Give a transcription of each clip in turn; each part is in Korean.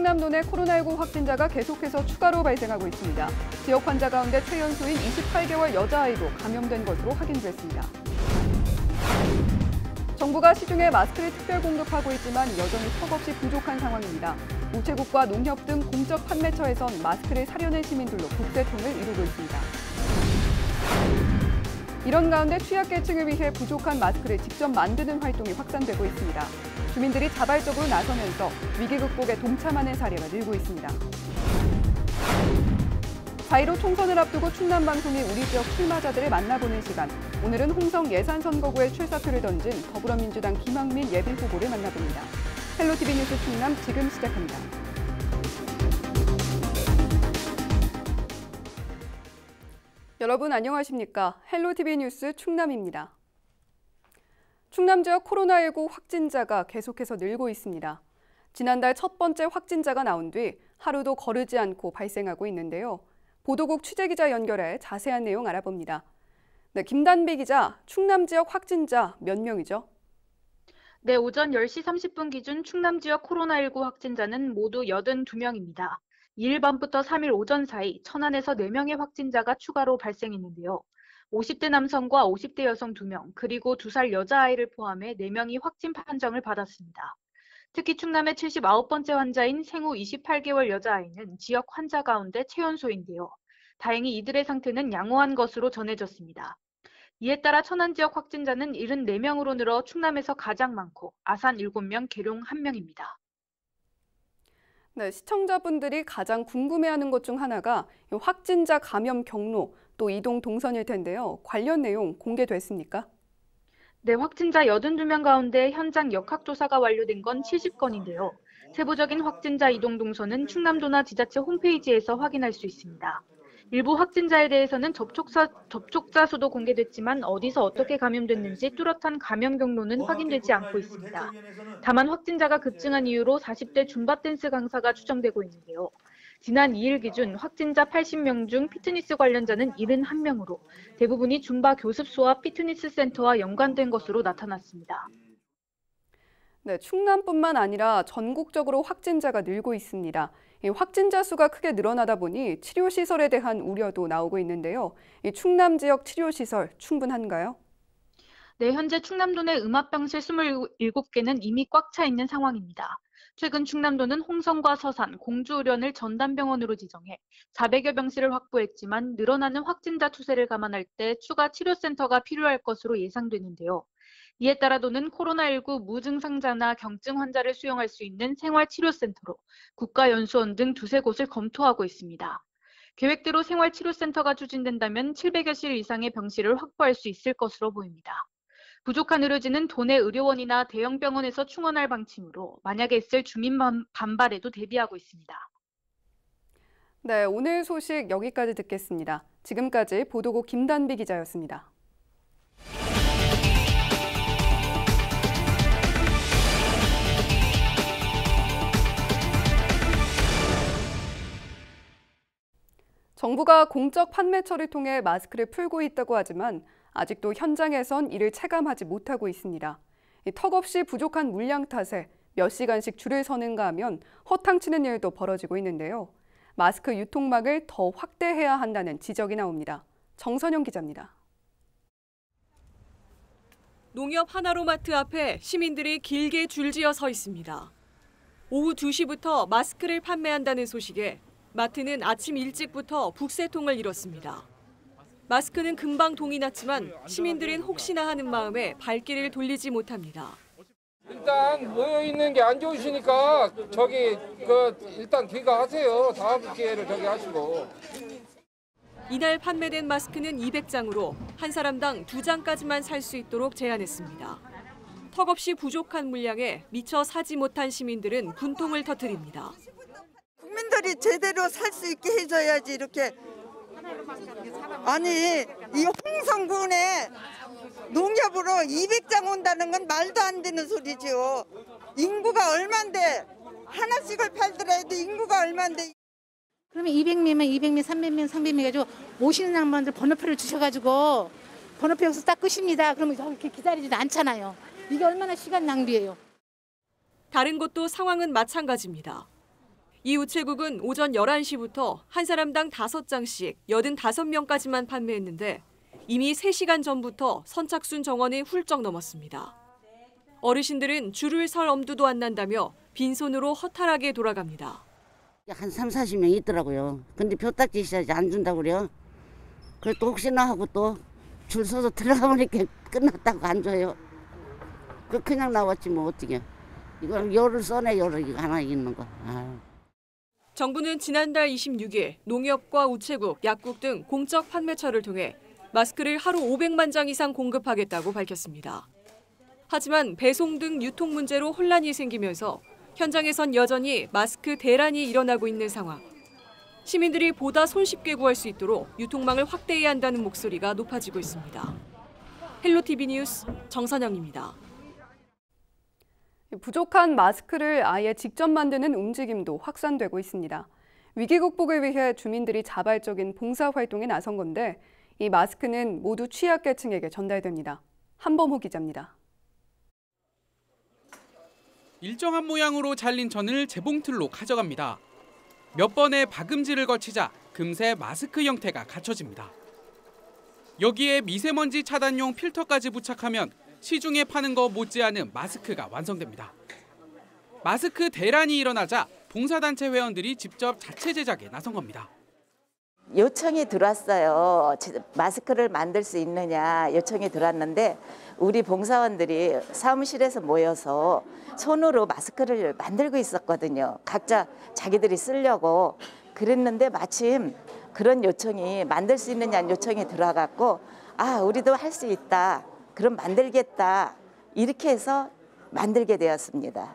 충남도 내 코로나19 확진자가 계속해서 추가로 발생하고 있습니다. 지역 환자 가운데 최연소인 28개월 여자아이도 감염된 것으로 확인됐습니다. 정부가 시중에 마스크를 특별 공급하고 있지만 여전히 턱없이 부족한 상황입니다. 우체국과 농협 등 공적 판매처에선 마스크를 사려는 시민들로 국세통을 이루고 있습니다. 이런 가운데 취약계층을 위해 부족한 마스크를 직접 만드는 활동이 확산되고 있습니다. 주민들이 자발적으로 나서면서 위기 극복에 동참하는 사례가 늘고 있습니다. 4.15 총선을 앞두고 충남방송이 우리 지역 출마자들을 만나보는 시간. 오늘은 홍성 예산선거구에 출사표를 던진 더불어민주당 김학민 예비후보를 만나봅니다. 헬로티비 뉴스 충남 지금 시작합니다. 여러분 안녕하십니까? 헬로티비 뉴스 충남입니다. 충남 지역 코로나19 확진자가 계속해서 늘고 있습니다. 지난달 첫 번째 확진자가 나온 뒤 하루도 거르지 않고 발생하고 있는데요. 보도국 취재기자 연결해 자세한 내용 알아봅니다. 네, 김단비 기자, 충남 지역 확진자 몇 명이죠? 네, 오전 10시 30분 기준 충남 지역 코로나19 확진자는 모두 82명입니다. 2일 밤부터 3일 오전 사이 천안에서 4명의 확진자가 추가로 발생했는데요. 50대 남성과 50대 여성 2명, 그리고 2살 여자아이를 포함해 4명이 확진 판정을 받았습니다. 특히 충남의 79번째 환자인 생후 28개월 여자아이는 지역 환자 가운데 최연소인데요. 다행히 이들의 상태는 양호한 것으로 전해졌습니다. 이에 따라 천안 지역 확진자는 74명으로 늘어 충남에서 가장 많고 아산 7명, 계룡 1명입니다. 네, 시청자분들이 가장 궁금해하는 것 중 하나가 확진자 감염 경로, 또 이동 동선일 텐데요. 관련 내용 공개됐습니까? 네, 확진자 82명 가운데 현장 역학조사가 완료된 건 70건인데요. 세부적인 확진자 이동 동선은 충남도나 지자체 홈페이지에서 확인할 수 있습니다. 일부 확진자에 대해서는 접촉자 수도 공개됐지만 어디서 어떻게 감염됐는지 뚜렷한 감염 경로는 확인되지 않고 있습니다. 다만 확진자가 급증한 이유로 40대 줌바 댄스 강사가 추정되고 있는데요. 지난 2일 기준 확진자 80명 중 피트니스 관련자는 71명으로 대부분이 줌바 교습소와 피트니스 센터와 연관된 것으로 나타났습니다. 네, 충남뿐만 아니라 전국적으로 확진자가 늘고 있습니다. 확진자 수가 크게 늘어나다 보니 치료시설에 대한 우려도 나오고 있는데요. 충남 지역 치료시설 충분한가요? 네, 현재 충남도 내 음압병실 27개는 이미 꽉 차 있는 상황입니다. 최근 충남도는 홍성과 서산, 공주의련을 전담병원으로 지정해 400여 병실을 확보했지만 늘어나는 확진자 추세를 감안할 때 추가 치료센터가 필요할 것으로 예상되는데요. 이에 따라 도는 코로나19 무증상자나 경증 환자를 수용할 수 있는 생활치료센터로 국가연수원 등 2~3곳을 검토하고 있습니다. 계획대로 생활치료센터가 추진된다면 700여실 이상의 병실을 확보할 수 있을 것으로 보입니다. 부족한 의료진은 도내 의료원이나 대형 병원에서 충원할 방침으로 만약에 있을 주민 반발에도 대비하고 있습니다. 네, 오늘 소식 여기까지 듣겠습니다. 지금까지 보도국 김단비 기자였습니다. 정부가 공적 판매처를 통해 마스크를 풀고 있다고 하지만 아직도 현장에선 이를 체감하지 못하고 있습니다. 턱없이 부족한 물량 탓에 몇 시간씩 줄을 서는가 하면 허탕치는 일도 벌어지고 있는데요. 마스크 유통망을 더 확대해야 한다는 지적이 나옵니다. 정선영 기자입니다. 농협 하나로마트 앞에 시민들이 길게 줄지어 서 있습니다. 오후 2시부터 마스크를 판매한다는 소식에 마트는 아침 일찍부터 북새통을 이뤘습니다. 마스크는 금방 동이 났지만 시민들은 혹시나 하는 마음에 발길을 돌리지 못합니다. 일단 모여 있는 게 안 좋으시니까 일단 귀가하세요. 다음 기회를 하시고. 이날 판매된 마스크는 200장으로 한 사람당 2장까지만 살 수 있도록 제한했습니다. 턱없이 부족한 물량에 미처 사지 못한 시민들은 분통을 터뜨립니다. 국민들이 제대로 살 수 있게 해줘야지 이렇게. 아니 이 홍성군에 농협으로 200장 온다는 건 말도 안 되는 소리죠. 인구가 얼만데 하나씩을 팔더라도 인구가 얼만데. 그러면 200명이면 200명, 300명, 300명 해가지고 오시는 양반들 번호표를 주셔가지고 번호표 여기서 딱 끄십니다. 그러면 이렇게 기다리지도 않잖아요. 이게 얼마나 시간 낭비예요. 다른 곳도 상황은 마찬가지입니다. 이 우체국은 오전 11시부터 한 사람당 5장씩 85명까지만 판매했는데 이미 3시간 전부터 선착순 정원이 훌쩍 넘었습니다. 어르신들은 줄을 설 엄두도 안 난다며 빈손으로 허탈하게 돌아갑니다. 한 3, 40명 있더라고요. 근데 벼딱지 있어야지 안 준다고 그래요. 그래서 또 혹시나 하고 또 줄 서서 들어가 보니까 끝났다고 안 줘요. 그냥 나왔지 뭐 어떻게. 이건 열을 써내 열을 이거 하나 있는 거. 아유. 정부는 지난달 26일 농협과 우체국, 약국 등 공적 판매처를 통해 마스크를 하루 500만 장 이상 공급하겠다고 밝혔습니다. 하지만 배송 등 유통 문제로 혼란이 생기면서 현장에선 여전히 마스크 대란이 일어나고 있는 상황. 시민들이 보다 손쉽게 구할 수 있도록 유통망을 확대해야 한다는 목소리가 높아지고 있습니다. 헬로티비 뉴스 정선영입니다. 부족한 마스크를 아예 직접 만드는 움직임도 확산되고 있습니다. 위기 극복을 위해 주민들이 자발적인 봉사활동에 나선 건데 이 마스크는 모두 취약계층에게 전달됩니다. 한범호 기자입니다. 일정한 모양으로 잘린 천을 재봉틀로 가져갑니다. 몇 번의 박음질을 거치자 금세 마스크 형태가 갖춰집니다. 여기에 미세먼지 차단용 필터까지 부착하면 시중에 파는 거 못지않은 마스크가 완성됩니다. 마스크 대란이 일어나자 봉사단체 회원들이 직접 자체 제작에 나선 겁니다. 요청이 들어왔어요. 마스크를 만들 수 있느냐 요청이 들어왔는데 우리 봉사원들이 사무실에서 모여서 손으로 마스크를 만들고 있었거든요. 각자 자기들이 쓰려고 그랬는데 마침 그런 요청이 만들 수 있느냐는 요청이 들어와갖고 아 우리도 할 수 있다. 그럼 만들겠다. 이렇게 해서 만들게 되었습니다.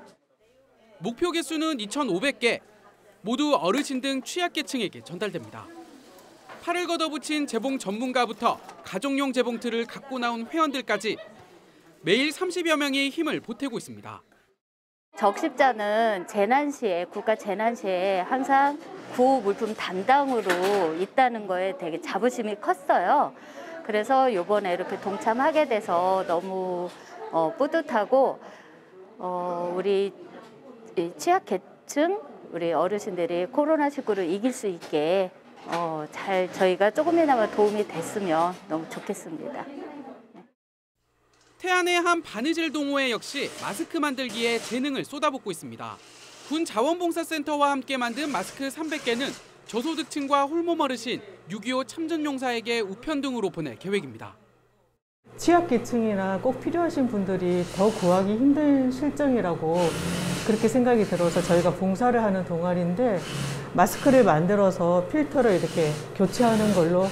목표 개수는 2,500개. 모두 어르신 등 취약계층에게 전달됩니다. 팔을 걷어붙인 재봉 전문가부터 가족용 재봉틀을 갖고 나온 회원들까지 매일 30여 명이 힘을 보태고 있습니다. 적십자는 재난시에 국가 재난시에 항상 구호 물품 담당으로 있다는 거에 되게 자부심이 컸어요. 그래서 이번에 이렇게 동참하게 돼서 너무 뿌듯하고 우리 취약계층 우리 어르신들이 코로나19를 이길 수 있게 잘 저희가 조금이나마 도움이 됐으면 너무 좋겠습니다. 태안의 한 바느질 동호회 역시 마스크 만들기에 재능을 쏟아붓고 있습니다. 군 자원봉사센터와 함께 만든 마스크 300개는 저소득층과 홀몸 어르신, 6.25 참전용사에게 우편 등으로 보낼 계획입니다. 취약계층이나 꼭 필요하신 분들이 더 구하기 힘든 실정이라고 그렇게 생각이 들어서 저희가 봉사를 하는 동아리인데 마스크를 만들어서 필터를 이렇게 교체하는 걸로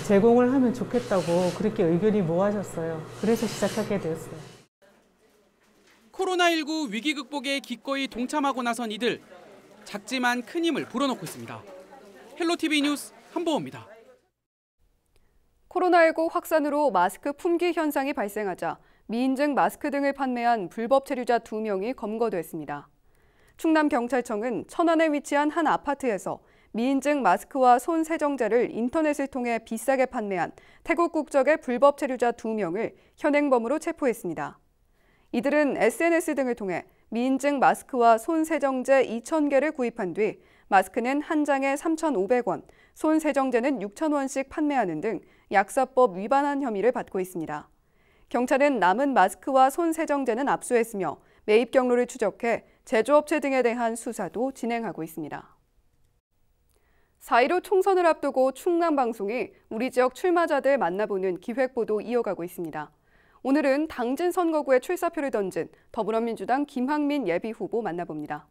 제공을 하면 좋겠다고 그렇게 의견이 모아졌어요. 그래서 시작하게 되었어요. 코로나19 위기 극복에 기꺼이 동참하고 나선 이들. 작지만 큰 힘을 불어넣고 있습니다. 헬로티비 뉴스 한보호입니다. 코로나19 확산으로 마스크 품귀 현상이 발생하자 미인증 마스크 등을 판매한 불법 체류자 2명이 검거됐습니다. 충남경찰청은 천안에 위치한 한 아파트에서 미인증 마스크와 손 세정제를 인터넷을 통해 비싸게 판매한 태국 국적의 불법 체류자 2명을 현행범으로 체포했습니다. 이들은 SNS 등을 통해 미인증 마스크와 손 세정제 2,000개를 구입한 뒤 마스크는 한 장에 3,500원, 손 세정제는 6,000원씩 판매하는 등 약사법 위반한 혐의를 받고 있습니다. 경찰은 남은 마스크와 손 세정제는 압수했으며 매입 경로를 추적해 제조업체 등에 대한 수사도 진행하고 있습니다. 4.15 총선을 앞두고 충남방송이 우리 지역 출마자들 만나보는 기획보도 이어가고 있습니다. 오늘은 당진 선거구에 출사표를 던진 더불어민주당 김학민 예비후보 만나봅니다.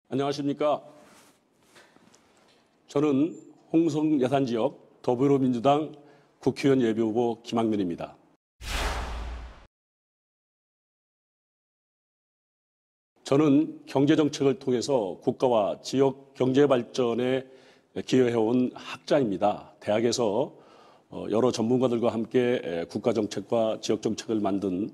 안녕하십니까. 저는 홍성 예산지역 더불어민주당 국회의원 예비후보 김학민입니다. 저는 경제정책을 통해서 국가와 지역 경제 발전에 기여해온 학자입니다. 대학에서 여러 전문가들과 함께 국가정책과 지역정책을 만든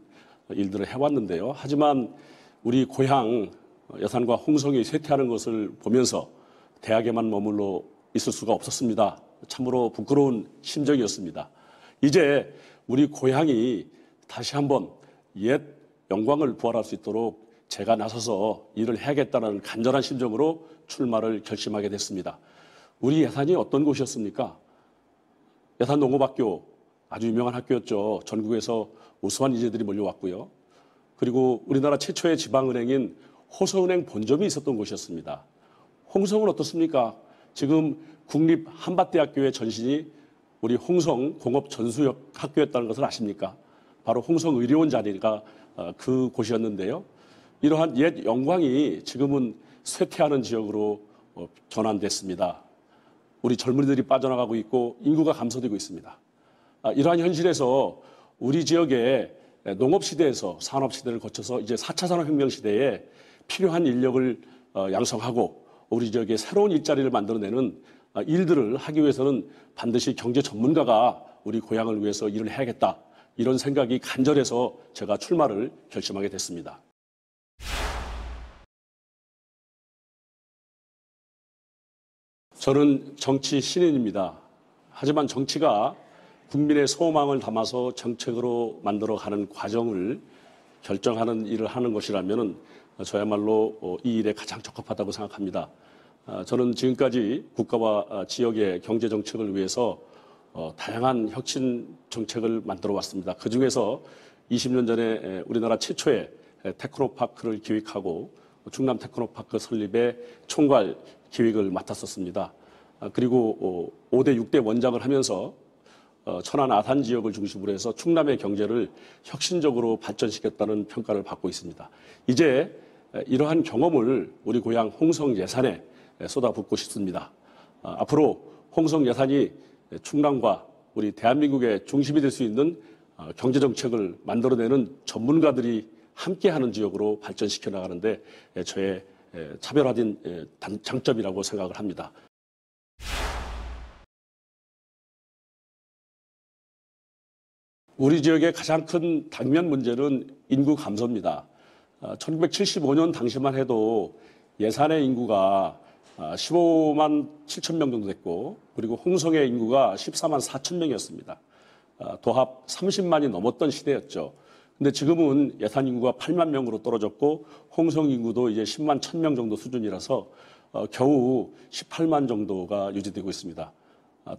일들을 해왔는데요. 하지만 우리 고향 예산과 홍성이 쇠퇴하는 것을 보면서 대학에만 머물러 있을 수가 없었습니다. 참으로 부끄러운 심정이었습니다. 이제 우리 고향이 다시 한번 옛 영광을 부활할 수 있도록 제가 나서서 일을 해야겠다는 간절한 심정으로 출마를 결심하게 됐습니다. 우리 예산이 어떤 곳이었습니까? 예산농업학교, 아주 유명한 학교였죠. 전국에서 우수한 인재들이 몰려왔고요. 그리고 우리나라 최초의 지방은행인 호서은행 본점이 있었던 곳이었습니다. 홍성은 어떻습니까? 지금 국립한밭대학교의 전신이 우리 홍성 공업전수학교였다는 것을 아십니까? 바로 홍성의료원 자리가 그 곳이었는데요. 이러한 옛 영광이 지금은 쇠퇴하는 지역으로 전환됐습니다. 우리 젊은이들이 빠져나가고 있고 인구가 감소되고 있습니다. 이러한 현실에서 우리 지역의 농업시대에서 산업시대를 거쳐서 이제 4차 산업혁명 시대에 필요한 인력을 양성하고 우리 지역에 새로운 일자리를 만들어내는 일들을 하기 위해서는 반드시 경제 전문가가 우리 고향을 위해서 일을 해야겠다. 이런 생각이 간절해서 제가 출마를 결심하게 됐습니다. 저는 정치 신인입니다. 하지만 정치가 국민의 소망을 담아서 정책으로 만들어가는 과정을 결정하는 일을 하는 것이라면 저야말로 이 일에 가장 적합하다고 생각합니다. 저는 지금까지 국가와 지역의 경제 정책을 위해서 다양한 혁신 정책을 만들어 왔습니다. 그중에서 20년 전에 우리나라 최초의 테크노파크를 기획하고 충남 테크노파크 설립의 총괄 기획을 맡았었습니다. 그리고 5대 6대 원장을 하면서 천안 아산 지역을 중심으로 해서 충남의 경제를 혁신적으로 발전시켰다는 평가를 받고 있습니다. 이제 이러한 경험을 우리 고향 홍성 예산에 쏟아붓고 싶습니다. 앞으로 홍성 예산이 충남과 우리 대한민국의 중심이 될 수 있는 경제정책을 만들어내는 전문가들이 함께하는 지역으로 발전시켜 나가는데 저의 차별화된 장점이라고 생각을 합니다. 우리 지역의 가장 큰 당면 문제는 인구 감소입니다. 1975년 당시만 해도 예산의 인구가 15만 7천 명 정도 됐고 그리고 홍성의 인구가 14만 4천 명이었습니다. 도합 30만이 넘었던 시대였죠. 근데 지금은 예산 인구가 8만 명으로 떨어졌고 홍성 인구도 이제 10만 1천 명 정도 수준이라서 겨우 18만 정도가 유지되고 있습니다.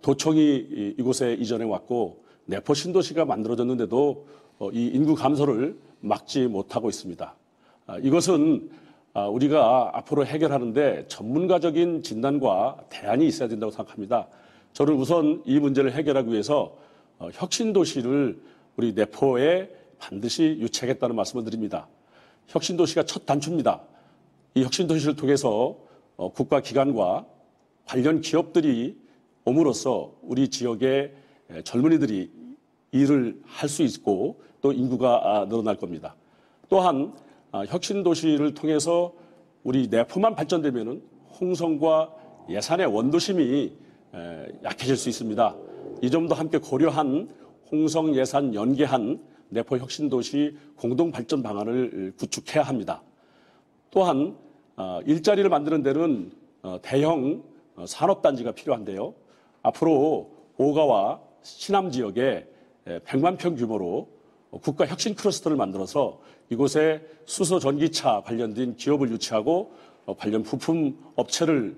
도청이 이곳에 이전해 왔고 내포 신도시가 만들어졌는데도 이 인구 감소를 막지 못하고 있습니다. 이것은 우리가 앞으로 해결하는데 전문가적인 진단과 대안이 있어야 된다고 생각합니다. 저는 우선 이 문제를 해결하기 위해서 혁신도시를 우리 내포에 반드시 유치하겠다는 말씀을 드립니다. 혁신도시가 첫 단추입니다. 이 혁신도시를 통해서 국가기관과 관련 기업들이 옴으로써 우리 지역의 젊은이들이 일을 할 수 있고 또 인구가 늘어날 겁니다. 또한 혁신도시를 통해서 우리 내포만 발전되면 홍성과 예산의 원도심이 약해질 수 있습니다. 이 점도 함께 고려한 홍성 예산 연계한 내포 혁신도시 공동발전 방안을 구축해야 합니다. 또한 일자리를 만드는 데는 대형 산업단지가 필요한데요. 앞으로 오가와 시남 지역에 100만 평 규모로 국가 혁신 클러스터를 만들어서 이곳에 수소 전기차 관련된 기업을 유치하고 관련 부품 업체를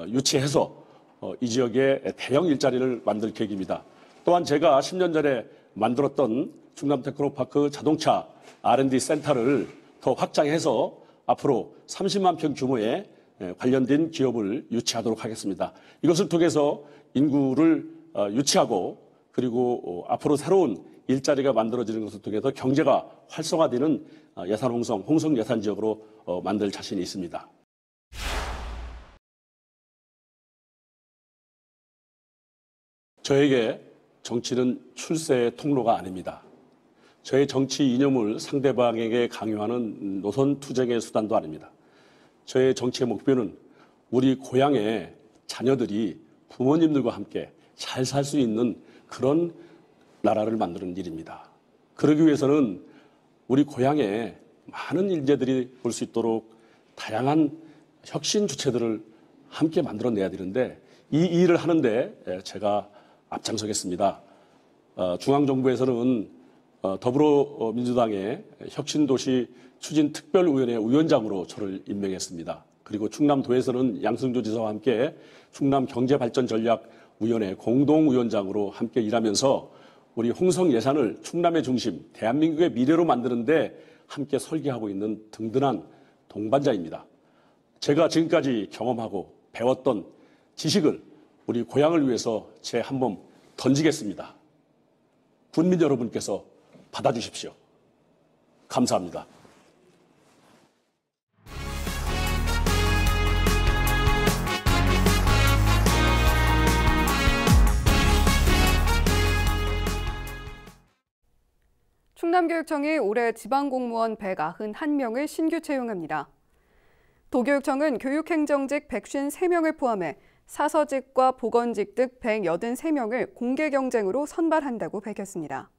유치해서 이 지역에 대형 일자리를 만들 계획입니다. 또한 제가 10년 전에 만들었던 충남 테크노파크 자동차 R&D 센터를 더 확장해서 앞으로 30만 평 규모의 관련된 기업을 유치하도록 하겠습니다. 이것을 통해서 인구를 유치하고 그리고 앞으로 새로운 일자리가 만들어지는 것을 통해서 경제가 활성화되는 예산 홍성 예산 지역으로 만들 자신이 있습니다. 저에게 정치는 출세의 통로가 아닙니다. 저의 정치 이념을 상대방에게 강요하는 노선 투쟁의 수단도 아닙니다. 저의 정치의 목표는 우리 고향의 자녀들이 부모님들과 함께 잘 살 수 있는 그런 나라를 만드는 일입니다. 그러기 위해서는 우리 고향에 많은 인재들이 올 수 있도록 다양한 혁신 주체들을 함께 만들어내야 되는데 이 일을 하는데 제가 앞장서겠습니다. 중앙정부에서는 더불어민주당의 혁신도시 추진특별위원회 위원장으로 저를 임명했습니다. 그리고 충남도에서는 양승조 지사와 함께 충남경제발전전략위원회 공동위원장으로 함께 일하면서 우리 홍성 예산을 충남의 중심, 대한민국의 미래로 만드는데 함께 설계하고 있는 든든한 동반자입니다. 제가 지금까지 경험하고 배웠던 지식을 우리 고향을 위해서 제 한 몸 던지겠습니다. 군민 여러분께서 받아주십시오. 감사합니다. 충남교육청이 올해 지방공무원 191명을 신규 채용합니다. 도교육청은 교육행정직 153명을 포함해 사서직과 보건직 등 183명을 공개 경쟁으로 선발한다고 밝혔습니다.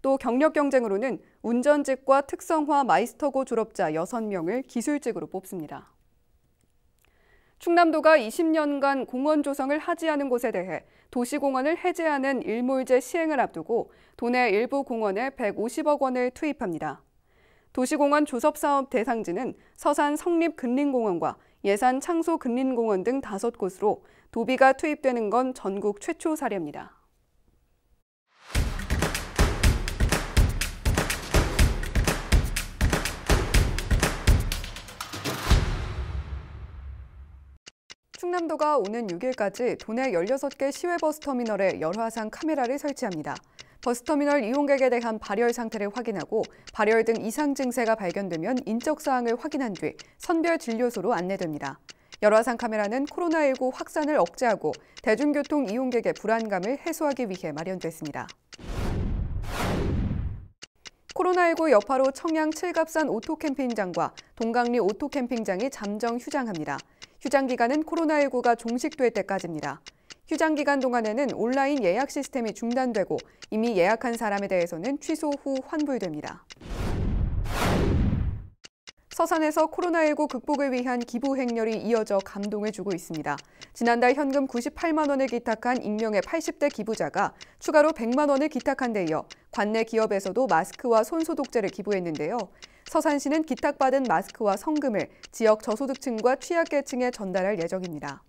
또 경력 경쟁으로는 운전직과 특성화 마이스터고 졸업자 6명을 기술직으로 뽑습니다. 충남도가 20년간 공원 조성을 하지 않은 곳에 대해 도시공원을 해제하는 일몰제 시행을 앞두고 도내 일부 공원에 150억 원을 투입합니다. 도시공원 조섭사업 대상지는 서산 성립근린공원과 예산 창소근린공원 등 5곳으로 도비가 투입되는 건 전국 최초 사례입니다. 충남도가 오는 6일까지 도내 16개 시외버스 터미널에 열화상 카메라를 설치합니다. 버스터미널 이용객에 대한 발열 상태를 확인하고 발열 등 이상 증세가 발견되면 인적 사항을 확인한 뒤 선별 진료소로 안내됩니다. 열화상 카메라는 코로나19 확산을 억제하고 대중교통 이용객의 불안감을 해소하기 위해 마련됐습니다. 코로나19 여파로 청양 칠갑산 오토캠핑장과 동강리 오토캠핑장이 잠정 휴장합니다. 휴장 기간은 코로나19가 종식될 때까지입니다. 휴장 기간 동안에는 온라인 예약 시스템이 중단되고 이미 예약한 사람에 대해서는 취소 후 환불됩니다. 서산에서 코로나19 극복을 위한 기부 행렬이 이어져 감동을 주고 있습니다. 지난달 현금 98만 원을 기탁한 익명의 80대 기부자가 추가로 100만 원을 기탁한 데 이어 관내 기업에서도 마스크와 손소독제를 기부했는데요. 서산시는 기탁받은 마스크와 성금을 지역 저소득층과 취약계층에 전달할 예정입니다.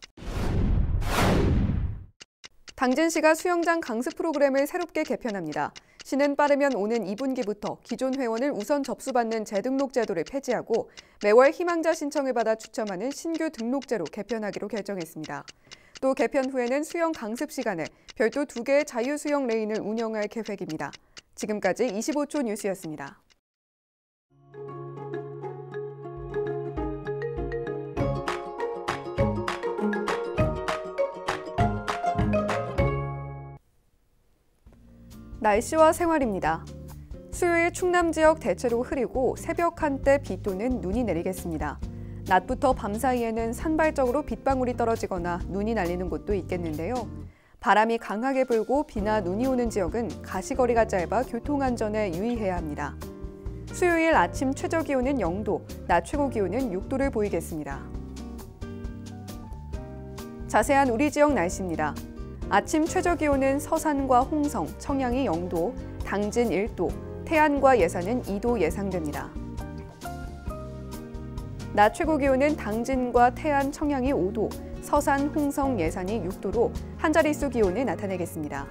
당진시가 수영장 강습 프로그램을 새롭게 개편합니다. 시는 빠르면 오는 2분기부터 기존 회원을 우선 접수받는 재등록 제도를 폐지하고 매월 희망자 신청을 받아 추첨하는 신규 등록제로 개편하기로 결정했습니다. 또 개편 후에는 수영 강습 시간에 별도 2개의 자유수영 레인을 운영할 계획입니다. 지금까지 25초 뉴스였습니다. 날씨와 생활입니다. 수요일 충남 지역 대체로 흐리고 새벽 한때 비 또는 눈이 내리겠습니다. 낮부터 밤 사이에는 산발적으로 빗방울이 떨어지거나 눈이 날리는 곳도 있겠는데요. 바람이 강하게 불고 비나 눈이 오는 지역은 가시거리가 짧아 교통안전에 유의해야 합니다. 수요일 아침 최저기온은 0도, 낮 최고기온은 6도를 보이겠습니다. 자세한 우리 지역 날씨입니다. 아침 최저기온은 서산과 홍성, 청양이 0도, 당진 1도, 태안과 예산은 2도 예상됩니다. 낮 최고기온은 당진과 태안, 청양이 5도, 서산, 홍성, 예산이 6도로 한 자릿수 기온을 나타내겠습니다.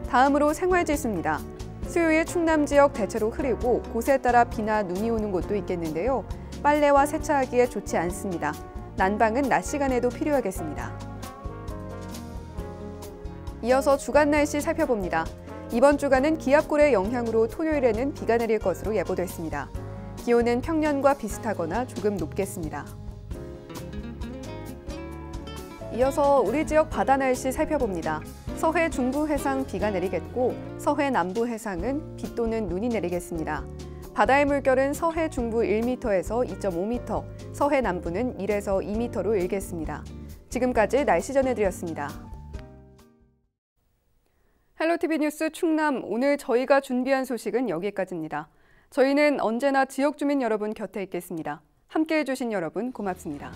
다음으로 생활지수입니다. 수요일 충남 지역 대체로 흐리고 곳에 따라 비나 눈이 오는 곳도 있겠는데요. 빨래와 세차하기에 좋지 않습니다. 난방은 낮 시간에도 필요하겠습니다. 이어서 주간 날씨 살펴봅니다. 이번 주간은 기압골의 영향으로 토요일에는 비가 내릴 것으로 예보됐습니다. 기온은 평년과 비슷하거나 조금 높겠습니다. 이어서 우리 지역 바다 날씨 살펴봅니다. 서해 중부 해상 비가 내리겠고 서해 남부 해상은 비 또는 눈이 내리겠습니다. 바다의 물결은 서해 중부 1m에서 2.5m, 서해 남부는 1에서 2m로 일겠습니다. 지금까지 날씨 전해드렸습니다. 헬로티비 뉴스 충남, 오늘 저희가 준비한 소식은 여기까지입니다. 저희는 언제나 지역 주민 여러분 곁에 있겠습니다. 함께해 주신 여러분 고맙습니다.